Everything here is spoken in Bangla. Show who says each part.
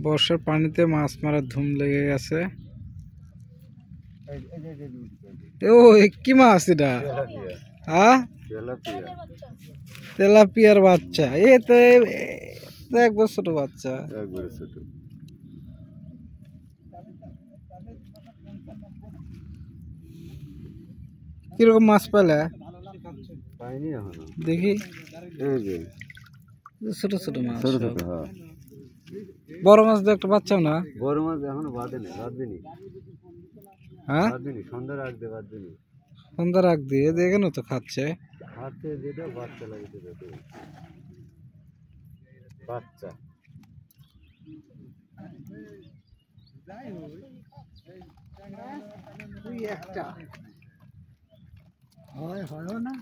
Speaker 1: বর্ষার পানিতে মাছ মারার ধুম লেগে গেছে। ও কি মাছ এটা? হ্যাঁ, তেলাপিয়ার বাচ্চা। এ তো একবার ছোট বাচ্চা। কিরকম মাছ পেলে দেখি? ছোট ছোট মাছ, বড় মাছ তো একটা বাচ্চাও না।
Speaker 2: বড় মাছ এখনো বাঁধেনি, বাঁধবেনি।
Speaker 1: হ্যাঁ,
Speaker 2: সন্ধ্যা রাখতে বাঁধবেনি।
Speaker 1: সন্ধ্যা রাখ দিয়ে দেখেন তো খাচ্ছে।
Speaker 2: হাতে যেটা বাচ্চা লাগিতে যেতে বাচ্চা
Speaker 1: একটা হয় হয় না।